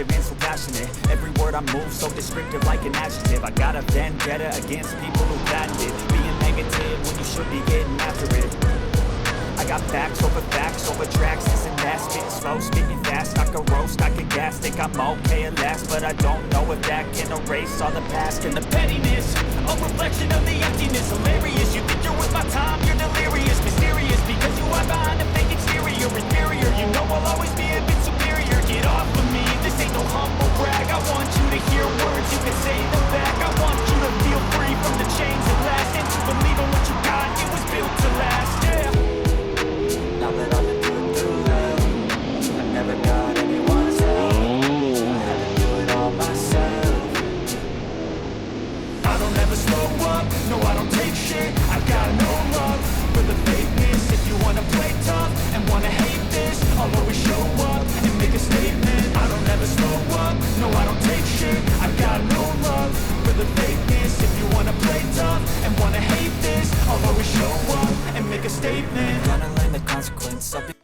vindictive and so passionate. Every word I move so descriptive like an adjective. I got a vendetta against people who patented being negative when you should be getting after it. I got facts over tracks, this and that. Spitting slow, spitting fast, I can roast, I can gas. Think I'm okay at last, but I don't know if that can erase all the past and the pettiness. A reflection of the emptiness, hilarious. You think you're worth my time, you're delirious. Mysterious, because you are behind a fake exterior. Inferior, you know I'll always be a bit superior. Get off of me, this ain't no humble brag. I want you to hear words, you can say them back. I want you to feel free from the chains at last, and to believe in what you got, it was built to last, yeah. Now that I've been through hell, I never got anyone's help. I had to do it all myself. I don't ever slow up, no I don't take shit. I've got no love for the fakeness. If you wanna play tough and wanna hate this, I'll always show up and make a statement. I don't ever slow up, no I don't take shit. I've got no love for the fakeness. If you wanna play tough and wanna hate this, I'll always show up and make a statement. Gonna learn the consequence of